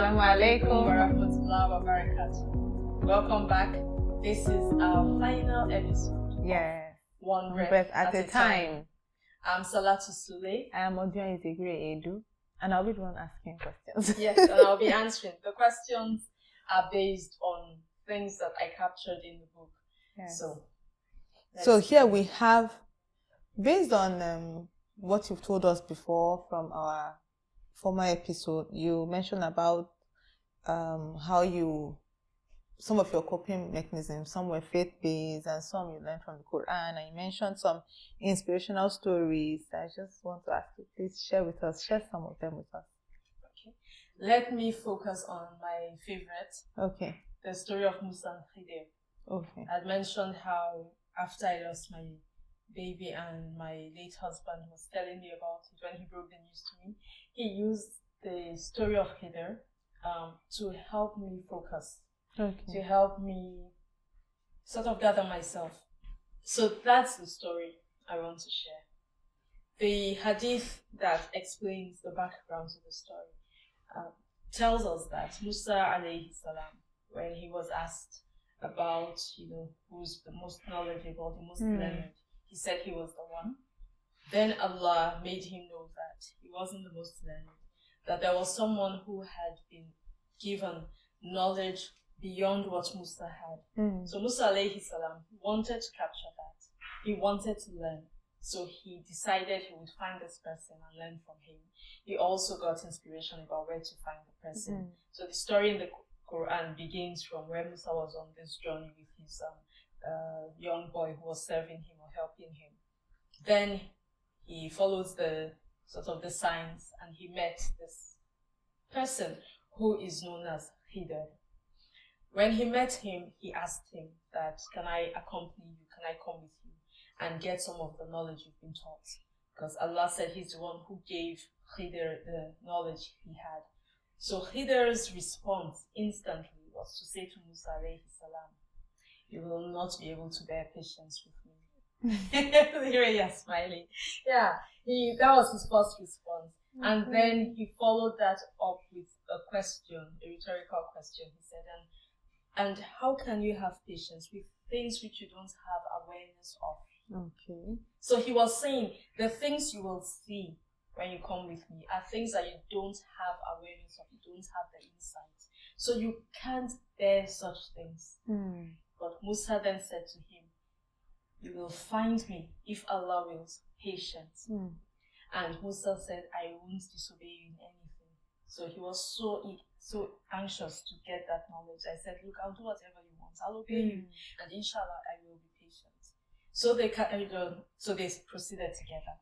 Assalamu alaikum warahmatullahi wabarakatuh. Welcome back. This is our final episode. Yeah. One breath at a time. I'm Salatu Sule. I am Odion Izegre Edu, and I'll be the one asking questions. Yes, and I'll be answering. The questions are based on things that I captured in the book. Yes. So here we have, based on what you've told us before from our former episode, you mentioned about how some of your coping mechanisms, some were faith-based and some you learned from the Quran, and you mentioned some inspirational stories. I just want to ask you, please share some of them with us. Okay. Let me focus on my favorite. Okay. The story of Musa and Khidir. Okay. I mentioned how after I lost my baby and my late husband was telling me about it when he broke the news to me, he used the story of Khidir to help me focus. Okay. To help me sort of gather myself. So that's the story I want to share. The hadith that explains the background to the story tells us that Musa alayhi salam, when he was asked about, who's the most knowledgeable, the most learned, he said he was the one. Then Allah made him know that he wasn't the most learned, that there was someone who had been given knowledge beyond what Musa had. So Musa alayhi salam wanted to capture that. He wanted to learn. So he decided he would find this person and learn from him. He also got inspiration about where to find the person. So the story in the Quran begins from where Musa was on this journey with his young boy who was serving him or helping him. Then he follows the signs and he met this person who is known as Khidir. When he met him, he asked him that, can I accompany you? Can I come with you and get some of the knowledge you've been taught? Because Allah said he's the one who gave Khidir the knowledge he had. So Khidir's response instantly was to say to Musa alayhi salam, you will not be able to bear patience with me. Here he is smiling. Yeah, that was his first response. And then he followed that up with a question, a rhetorical question. He said, and how can you have patience with things which you don't have awareness of? Okay. So he was saying, the things you will see when you come with me are things that you don't have awareness of, you don't have the insight. So you can't bear such things. But Musa then said to him, you will find me if Allah wills patience. And Musa said, I won't disobey you in anything. So he was so anxious to get that knowledge. I said, look, I'll do whatever you want. I'll obey you. And inshallah, I will be patient. So they carried on. So they proceeded together.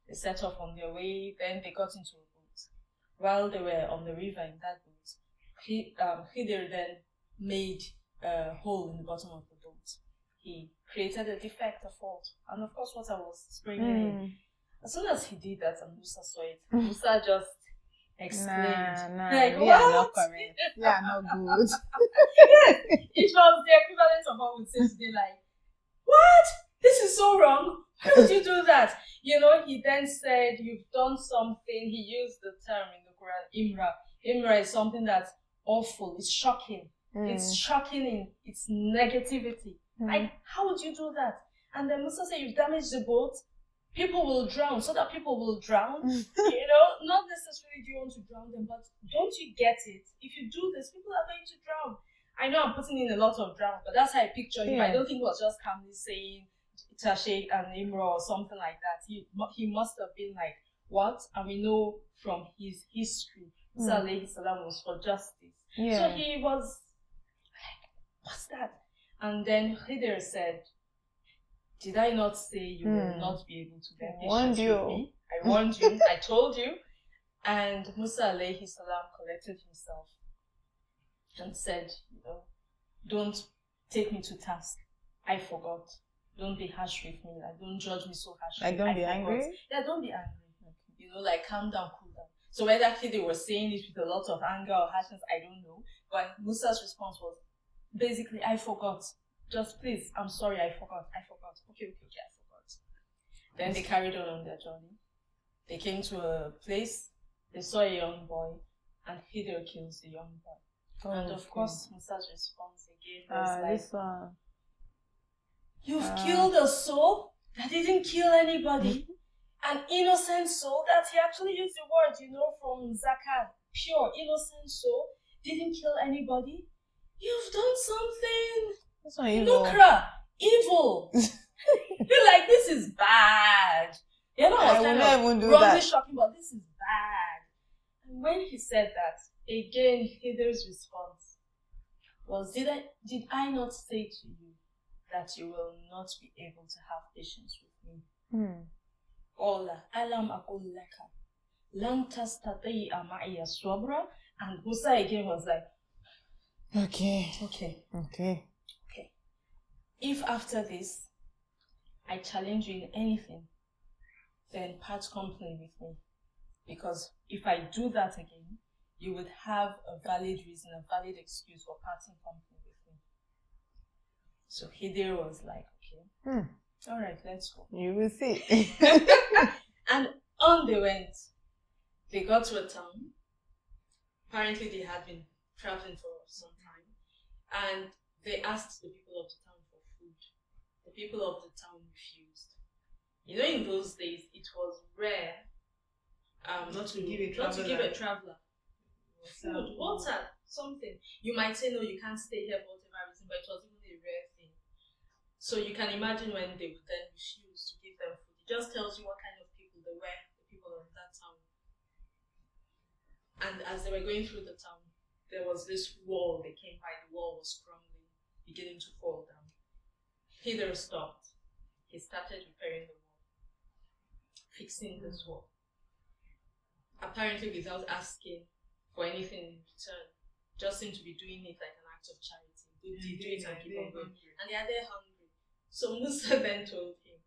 They set off on their way. Then they got into a boat. While they were on the river in that boat, Khidir then made a hole in the bottom of the boat. He created a defect, a fault. And of course, water was spraying in. As soon as he did that and Musa saw it, Musa just exclaimed, like, we are not correct. We are not good. Yes, it was the equivalent of what we say today, like, what? This is so wrong. Why would you do that? He then said, you've done something. He used the term in the Quran, Imra. Imra is something that's awful. It's shocking. It's shocking in its negativity. Like, how would you do that? And then Musa said, you've damaged the boat. People will drown, so that people will drown. Not necessarily do you want to drown them, but don't you get it? If you do this, people are going to drown. I know I'm putting in a lot of drown, but that's how I picture him. I don't think it was just calmly saying Tashe and Imra or something like that. He must have been like, what? And we know from his history, Musa alayhi salam was for justice. Yeah. So he was like, what's that? And then Khidir said, did I not say you will not be able to bear patience with me? I warned you. I told you. And Musa alayhi salam collected himself and said, don't take me to task. I forgot. Don't be harsh with me. Like, don't judge me so harshly. Like, don't be angry? Yeah, don't be angry. Like, calm down, cool down. So whether actually they were saying it with a lot of anger or harshness, I don't know. But Musa's response was, basically, I forgot. Just please, I'm sorry, I forgot. Okay, I forgot. Then they carried on their journey. They came to a place, they saw a young boy, and Khidr kills the young boy. Oh, And of okay. course, Musa's response again was like, This one. "You've killed a soul that didn't kill anybody, an innocent soul that he actually used the word, from Zakat, pure innocent soul, didn't kill anybody. You've done something, That's not evil. Nukra, evil. You're like, this is bad. You know, I will not even do that. Shocking, but this is bad." And when he said that, again, Khidr's response was, did I not say to you that you will not be able to have patience with me? Ola, alam akul laka, lan tastati'a ma'iya sabra. And Musa again was like, Okay. If after this I challenge you in anything, then part company with me. Because if I do that again, you would have a valid reason, a valid excuse for parting company with me. So Khidr was like, okay, all right, let's go. You will see. And on they went. They got to a town. Apparently they had been traveling for some time. And they asked the people of the town for food. The people of the town refused. In those days, it was rare not to give a traveler food, water, something. You might say, no, you can't stay here for whatever reason, but it was even a rare thing. So you can imagine when they would then refuse to give them food. It just tells you what kind of people they were, the people of that town. And as they were going through the town, there was this wall they came by. The wall was crumbling, beginning to fall down. Khidr stopped. He started repairing the wall, fixing this wall. Apparently without asking for anything in return, just seemed to be doing it like an act of charity. Good deed, do it and keep on going. And they are there hungry. So Musa then told him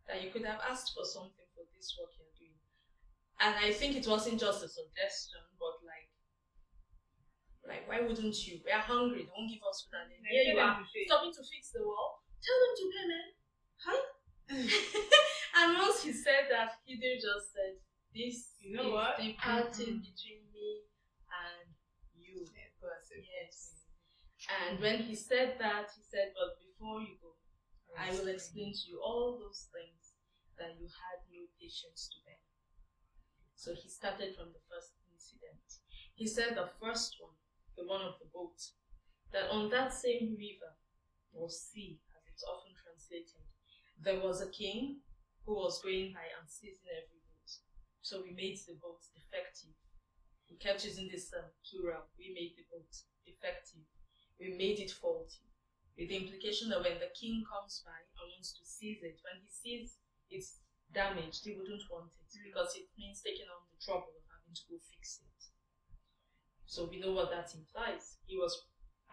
that you could have asked for something for this work you're doing. And I think it wasn't just a suggestion, but like why wouldn't you? We are hungry, they won't give us food, and then here you are stopping to fix the wall. Tell them to pay, man. Huh? And once he said that, Khidr just said, this is the parting between me and you. Yes. And when he said that, he said, but before you go, I will explain to you all those things that you had no patience to bear. So he started from the first incident. He said the first one, the one of the boat, that on that same river or sea, as it's often translated, there was a king who was going by and seizing every boat. So we made the boat defective. We kept using this plural. We made the boat defective. We made it faulty. With the implication that when the king comes by and wants to seize it, when he sees it's damaged, he wouldn't want it because it means taking on the trouble of having to go fix it. So we know what that implies. He was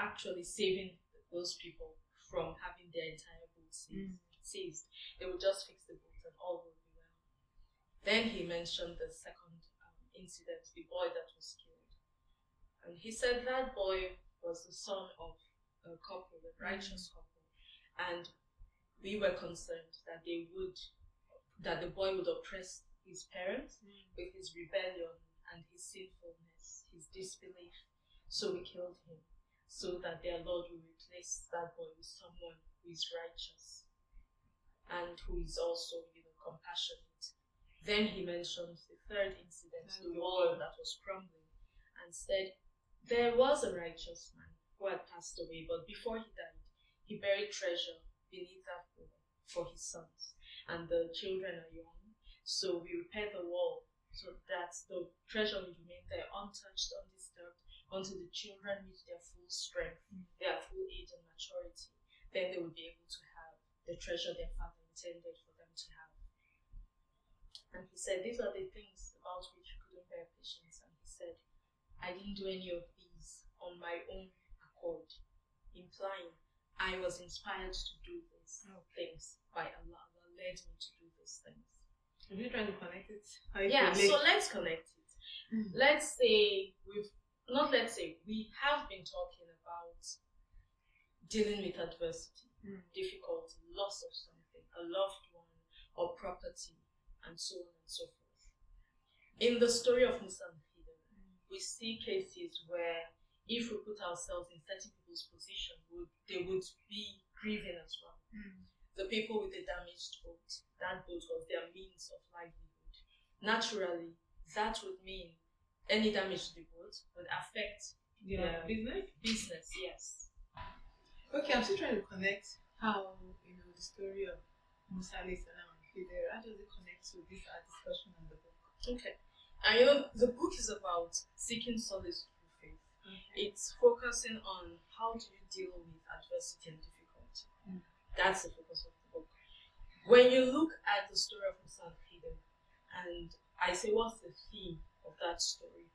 actually saving those people from having their entire boat seized. They would just fix the boat and all would be well. Then he mentioned the second incident, the boy that was killed. And he said that boy was the son of a couple, a righteous couple. And we were concerned that the boy would oppress his parents with his rebellion and his sinfulness, his disbelief. So we killed him, so that their Lord will replace that boy with someone who is righteous and who is also, compassionate. Then he mentioned the third incident, the wall that was crumbling, and said there was a righteous man who had passed away, but before he died, he buried treasure beneath that wall for his sons, and the children are young. So we repaired the wall so that the treasure would remain there untouched, undisturbed, until the children reach their full strength, their full age and maturity. Then they would be able to have the treasure their father intended for them to have. And he said, these are the things about which you couldn't bear patience. And he said, I didn't do any of these on my own accord, implying I was inspired to do these things by Allah. Allah led me to do these things. Are you trying to connect it? So let's connect it. Let's say we have been talking about dealing with adversity, difficulty, loss of something, a loved one, or property, and so on and so forth. In the story of Musa and Khidr, we see cases where if we put ourselves in certain people's position, they would be grieving as well. The people with the damaged boat, that boat was their means of livelihood. Naturally, that would mean any damage to the boat would affect Yeah, business, yes. Okay, I'm still trying to connect how the story of Musa alayhi salam and Khidir. How does it connect to this our discussion on the book? Okay. And the book is about seeking solace through faith. It's focusing on how do you deal with adversity and difficulty. That's the focus of the book. When you look at the story of Musa and Khidir, and I say what's the theme of that story,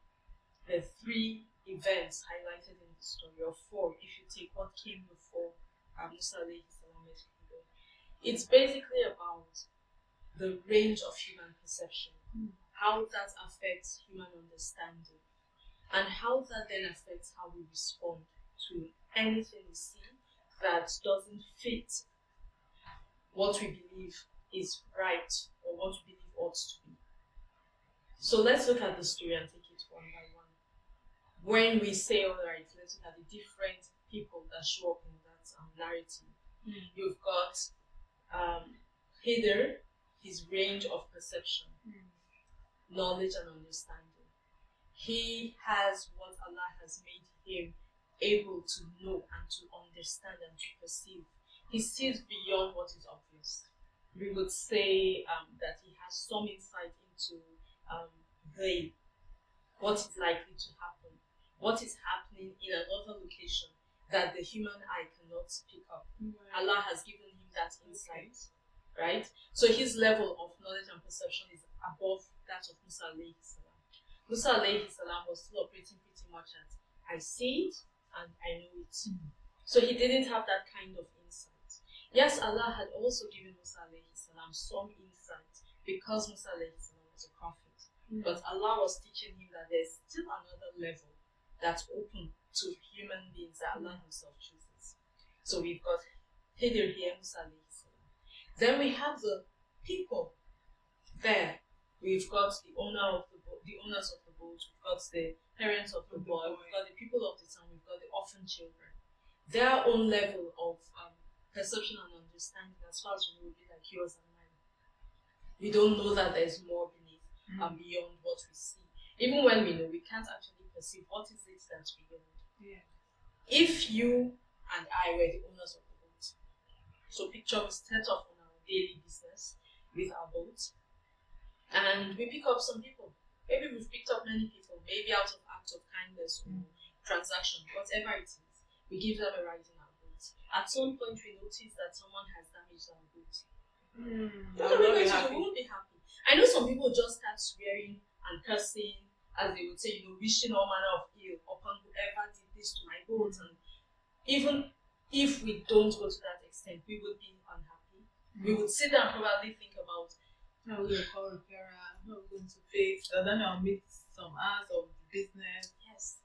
there are 3 events highlighted in the story, or 4 if you take what came before Musa alayhi salam met Khidir. It's basically about the range of human perception, how that affects human understanding, and how that then affects how we respond to anything we see that doesn't fit what we believe is right or what we believe ought to be. So let's look at the story and take it one by one. When we say, all right, let's look at the different people that show up in that narrative. You've got Khidir, his range of perception, knowledge and understanding. He has what Allah has made him able to know and to understand and to perceive. He sees beyond what is obvious. We would say that he has some insight into what is likely to happen, what is happening in another location that the human eye cannot pick up. Allah has given him that insight, right? So his level of knowledge and perception is above that of Musa alayhi salam. Musa alayhi salam was still operating pretty much at I see it and I know it. So he didn't have that kind of insight. Yes, Allah had also given Musa alayhi salam some insight because Musa alayhi salam was a prophet. But Allah was teaching him that there's still another level that's open to human beings that Allah himself chooses. So we've got Khidir here, Musa alayhi salam. Then we have the people there. We've got the owner of the boat, the owners of the boat, we've got the parents of the boy, we've got the people of the town, we've got the orphan children. Their own level of perception and understanding, as far as we know, will be like yours and mine. We don't know that there's more beneath and beyond what we see. Even when we know, we can't actually perceive what is it that's beyond. Yeah. If you and I were the owners of the boat, so picture we start off on our daily business with our boat, and we pick up some people. Maybe we've picked up many people, maybe out of act of kindness or transaction, whatever it is. We give them a ride in our boat. At some point, we notice that someone has damaged our boat. What are we going to do? We won't be happy. I know some people just start swearing and cursing, as they would say, wishing all manner of ill upon whoever did this to my boat. And even if we don't go to that extent, we would be unhappy. We would sit down and probably think about how we're going to call repairer, how we're going to fix, and then I'll meet some hours of the business. Yes.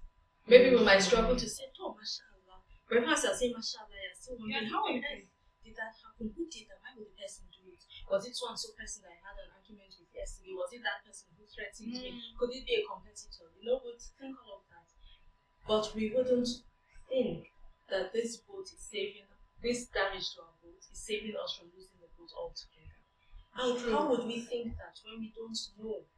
Maybe we might struggle to say, oh, mashallah. Perhaps I'll say, mashallah, you're still wondering, how on earth did that happen? Who did that? Why would the person do it? Was it so and so person that I had an argument with yesterday? Was it that person who threatened me? Could it be a competitor? We'd think all of that. But we wouldn't think that this boat is saving, this damage to our boat is saving us from losing the boat altogether. And how would we think that when we don't know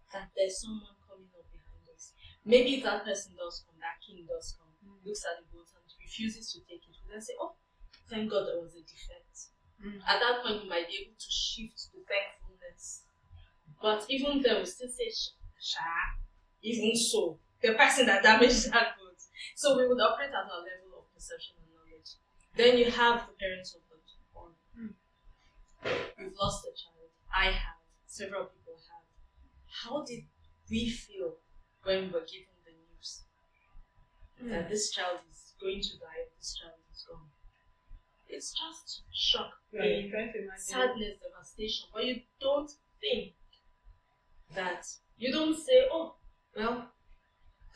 that there's someone coming up behind us? Maybe if that person does come, that king does come, looks at the boat and refuses to take it, we then say, oh, thank God there was a defense. At that point, we might be able to shift to thankfulness. But even then, we still say, even so, the person that damaged that boat. So we would operate at our level of perception and knowledge. Then you have the parents of the born. We've lost a child. I have. Several people have. How did we feel when we were given the news that this child is going to die, this child is gone? It's just shock, pain, sadness, devastation. But you don't think that, you don't say, oh, well,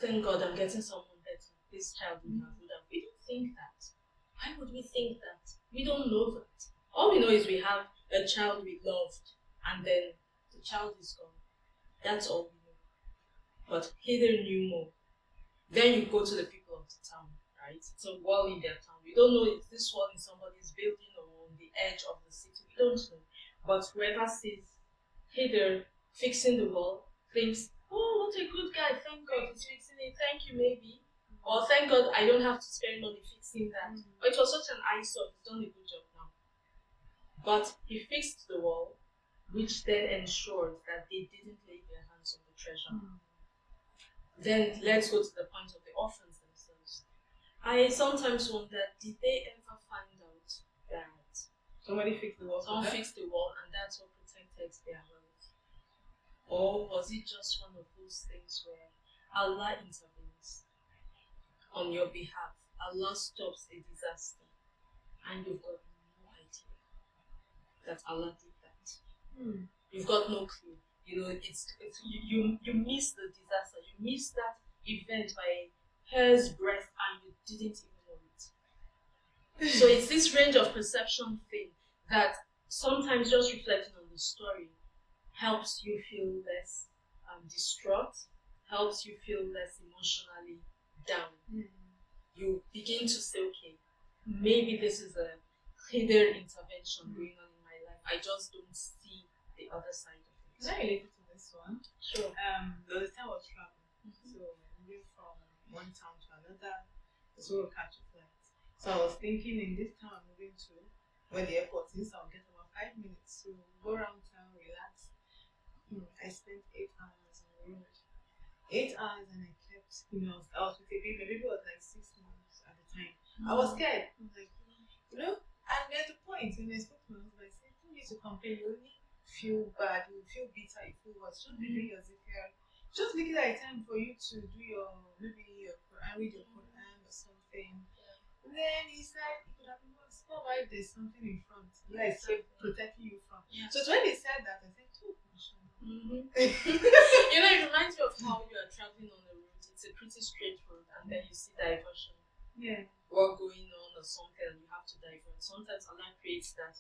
thank God I'm getting someone better. This child would have. We don't think that. Why would we think that? We don't know that. All we know is we have a child we loved and then the child is gone. That's all we know. but Heather knew more. Then you go to the people of the town, right? It's a wall in their town. We don't know if this wall is somebody's building or on the edge of the city. We don't know. But whoever sees Heather fixing the wall thinks, oh, what a good guy. Thank God he's fixing it. Thank you, maybe. Or thank God I don't have to spend money fixing that. But it was such an eyesore. He's done a good job now. But he fixed the wall, which then ensured that they didn't lay their hands on the treasure. Then let's go to the point of the orphans themselves. I sometimes wonder, did they ever find out that Somebody fixed the wall. someone fixed the wall and that's what protected their wealth? Or was it just one of those things where Allah intervenes on your behalf? Allah stops a disaster and you've got no idea that Allah did that. You've got no clue. You know, you miss the disaster. You miss that event by a hair's breadth and you didn't even know it. So it's this range of perception thing that sometimes just reflecting on the story helps you feel less distraught, helps you feel less emotionally down. You begin to say, okay, maybe this is a hidden intervention going on in my life. I just don't see the other side of it. Can I relate to this one? Sure. There was a time I was traveling. So moving from one town to another, so we'll catch a flight. So I was thinking in this town I'm moving to, where the airport is, I'll get about 5 minutes to go around town, relax. I spent 8 hours on the road. 8 hours and I kept, I was with a baby. My baby was like 6 months at the time. I was scared. I was like, and there's a point when I spoke to my husband, I said, you need to complain, you only feel bad, you feel bitter, you feel worse. Just be doing your zikr. Just make it like time for you to do maybe your Quran, read your Quran or something. And then he said, it could have been worse. Not why there's something in front, like protecting you from. Yeah. So when he said that, I said, oh, It reminds me of how you are traveling on the road. It's a pretty straight road, and then you see diversion. Yeah. Work going on or something, and you have to divert. Sometimes Allah creates that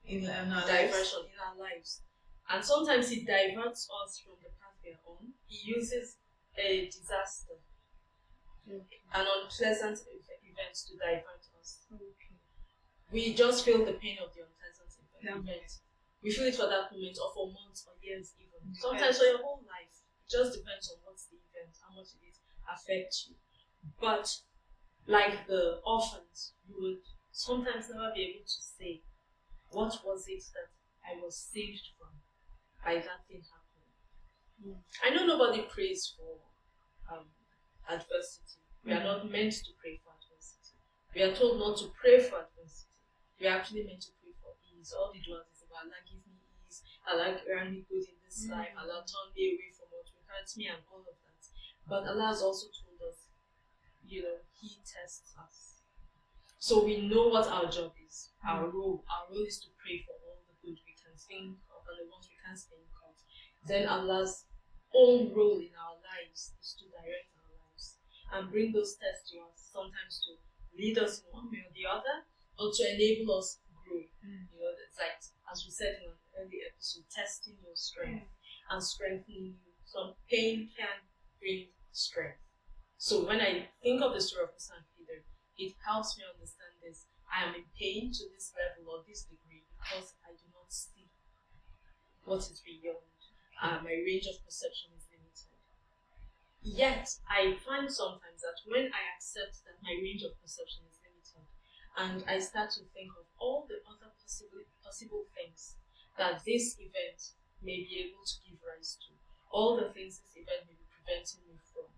In our diversion in our lives, and sometimes He diverts us from the path we are on. He uses a disaster, an unpleasant event to divert us. We just feel the pain of the unpleasant event. We feel it for that moment, or for months or years even. Sometimes for your whole life. It just depends on what's the event, how much it affects you. But like the orphans, you would sometimes never be able to say, what was it that I was saved from by that thing happening? I know nobody prays for adversity. We are not meant to pray for adversity. We are told not to pray for adversity. We are actually meant to pray for ease. All the duas is about Allah give me ease, Allah grant me good in this life, Allah turn me away from what will hurt me and all of that. But Allah has also told us, He tests us. So we know what our job is, our role. Our role is to pray for all the good we can think of and the ones we can't think of. Then Allah's own role in our lives is to direct our lives and bring those tests to us, sometimes to lead us in one way or the other, or to enable us to grow. It's like, as we said in an early episode, testing your strength and strengthening you. Some pain can bring strength. So when I think of the story of Musa and Peter, it helps me understand this. I am in pain to this level or this degree because I do not see what is beyond. My range of perception is limited. Yet, I find sometimes that when I accept that my range of perception is limited, and I start to think of all the other possible things that this event may be able to give rise to, all the things this event may be preventing me from,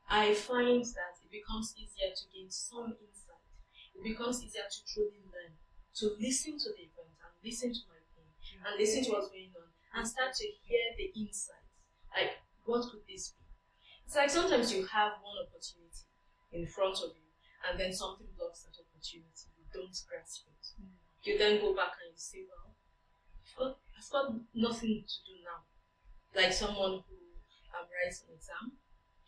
I find that it becomes easier to gain some insight. It becomes easier to truly learn, to listen to the event and listen to my pain and listen to what's going on and start to hear the insights. Like, what could this be? It's like sometimes you have one opportunity in front of you and then something blocks that opportunity. You don't grasp it. You then go back and you say, well, I've got nothing to do now. Like someone who writes an exam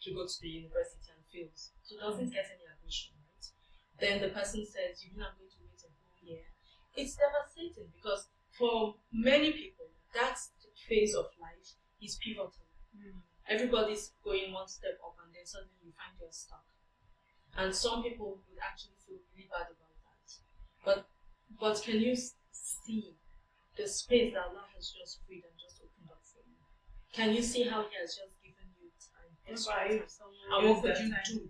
to go to the university and fails, so doesn't get any admission, right? Then the person says, you know, I'm going to wait a whole year. It's devastating because for many people, that phase of life is pivotal. everybody's going one step up and then suddenly you find you're stuck. And some people would actually feel really bad about that. But can you see the space that Allah has just freed and just opened up for you? Can you see how He has just given you time? Extra time. And what could you do?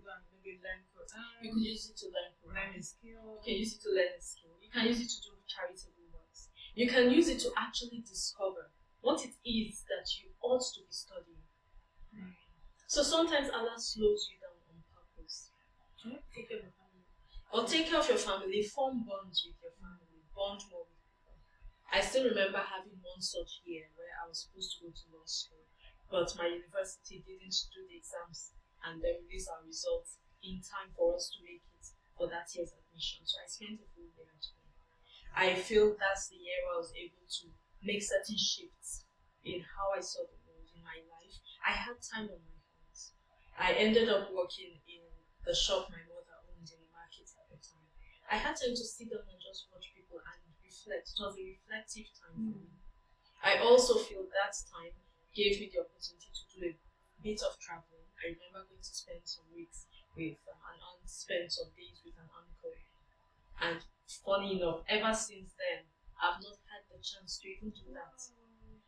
You could use it to learn a skill. You can use it to learn a skill. You can use it to do charitable works. You can use it to actually discover what it is that you ought to be studying. So sometimes Allah slows you down on purpose. Take care of your family. Or take care of your family, form bonds with your family, bond more with people. I still remember having one such year where I was supposed to go to law school, but my university didn't do the exams and then release our results in time for us to make it for that year's admission. So I spent a full year at home. I feel that's the year where I was able to make certain shifts in how I saw the world in my life. I had time on my hands. I ended up working in the shop my mother owned in the market at the time. I had time to sit down and just watch people and reflect. It was a reflective time for me. I also feel that time gave me the opportunity to do a bit of traveling. I remember going to spend some weeks with an aunt, spend some days with an uncle. And funny enough, ever since then, I've not had the chance to even do that.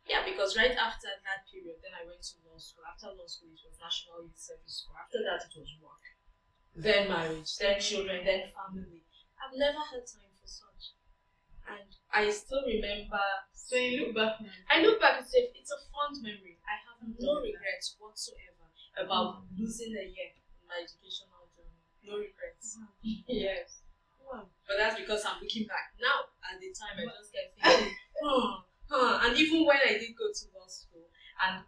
Yeah, because right after that period, then I went to law school. After law school, it was National Youth Service School. After that, it was work. Then marriage, then children, then family. I've never had time for such. And I still remember. So you look back now? I look back and say it's a fond memory. I have no regrets whatsoever about losing a year in my educational journey. No regrets. Yes. Wow. But that's because I'm looking back now. At the time, I just kept thinking, And even when I did go to law school, and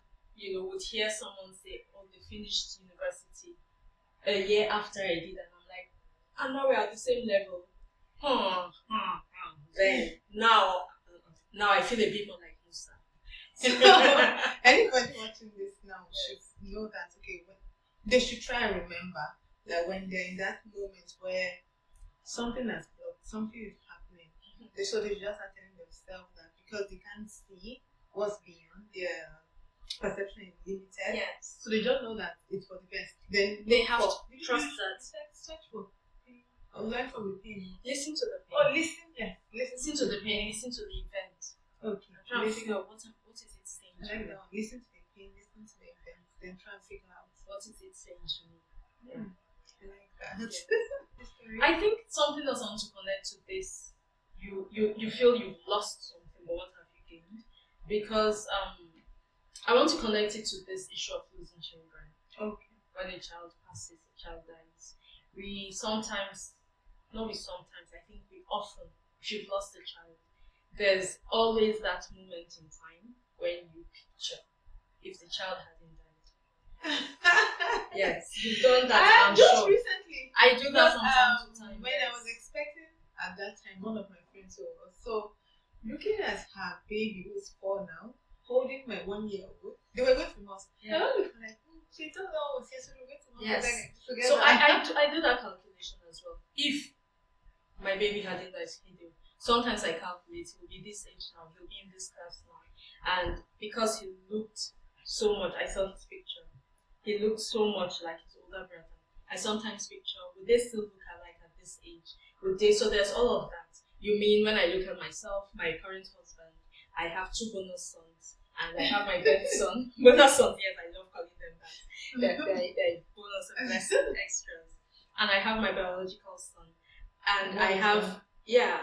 would hear someone say, "Oh, they finished university a year after I did," and I'm like, "And now we're at the same level." Then now I feel a bit more like Musa. So anybody watching this now should know that they should try and remember that when they're in that moment where something has blocked, something is happening, they should just start telling themselves that because they can't see what's beyond their perception is limited. Yes. So they just know that it's for the best. Then they have to trust that. Search for learn from the pain. Listen to the pain. Oh, listen. Yes. Listen to the pain. Listen to the event. Okay. Try and figure out what is it saying to me. Listen to the pain. Listen to the event. Then try and figure out what is it saying to me. I like that. Yes. I think something else I want to connect to this. You feel you've lost something, but what have you gained? Because I want to connect it to this issue of losing children. Okay. When a child passes, a child dies. We sometimes, I think we often, if you've lost a child, there's always that moment in time when you picture if the child hadn't died. Yes, you've done that. I'm just sure. Recently. I do that from time to time. When I was expecting at that time, one of my friends over. So looking at her baby who's 4 now, holding my 1-year-old, they were going to mosque. Yeah. I was like, she told her I was here, so we went to mosque. Yes. Together. So I do that calculation as well. If my baby hadn't died, sometimes I calculate he'll be this age now, he'll be in this class now. And because he looked so much, I saw his picture. He looked so much like his older brother. I sometimes picture, would they still look alike at this age? Would they? So there's all of that. You mean when I look at myself, my current husband, I have 2 bonus sons, and I have my birth son. Bonus sons, yes, I love calling them that. They're bonus and extras. And I have my biological son. And I have,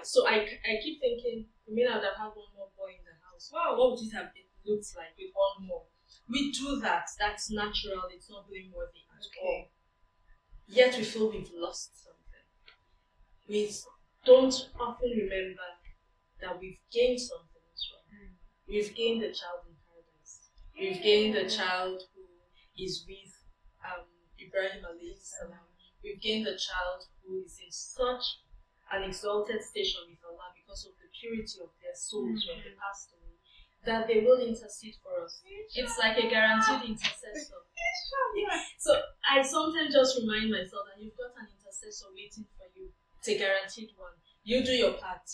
so I keep thinking, you mean I would have had 1 more boy in the house. Wow, what would it have looked like with 1 more? We do that. That's natural. It's not blameworthy at all. Yet we feel we've lost something. We don't often remember that we've gained something as well. We've gained a child in paradise. We've gained a child who is with Ibrahim alayhi salam. We've gained a child who is in such an exalted station with Allah because of the purity of their souls when they passed away, that they will intercede for us. It's like a guaranteed intercessor. So I sometimes just remind myself that you've got an intercessor waiting for you. It's a guaranteed one. You do your part.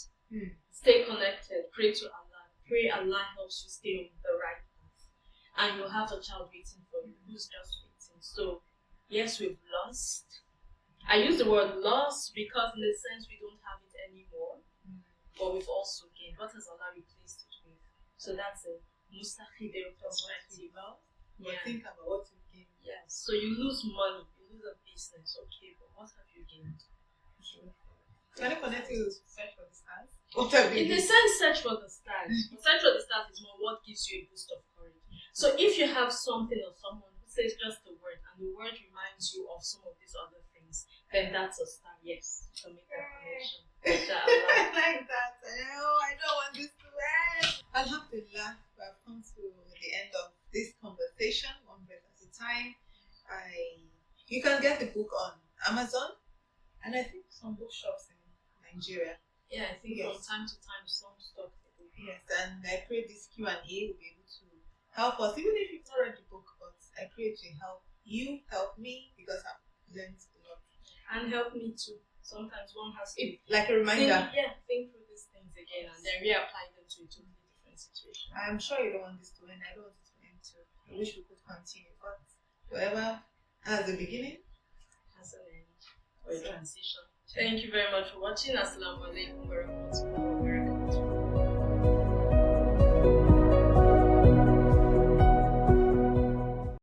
Stay connected. Pray to Allah. Pray Allah helps you stay on the right path. and you have a child waiting for you who's just waiting. So, yes, we've lost. I use the word loss because in a sense we don't have it anymore, but we've also gained. What has Allah replaced it with? So that's a mustaqidr perspective. But Yeah. think about what you gain. Yes. So you lose money, you lose a business, okay, but what have you gained? Can I connect you to search for the stars? What have you In the gained? sense, search for the stars. But search for the stars is more what gives you a boost of courage. So if you have something or someone who says just the word, and the word reminds you of some of these other things, then that's a star. Yes, you can make that connection. I like that. I don't want this to end. Alhamdulillah, we have come to the end of this conversation, one breath at a time. You can get the book on Amazon and I think some bookshops in Nigeria. Yeah, I think Yes. from time to time some stuff. Yes, and I pray this Q&A will be able to help us, even if you've not read the book, but I pray to help you, help me, because I've learned a lot. And help me too. Sometimes one has to Like a reminder. think through these things again and then reapply them to a totally different situation. I'm sure you don't want this to end. I don't want it to end too. I wish we could continue, but whatever has a beginning Has an end or a transition. Thank you very much for watching. Assalamu alaikum wa rahmatullahi.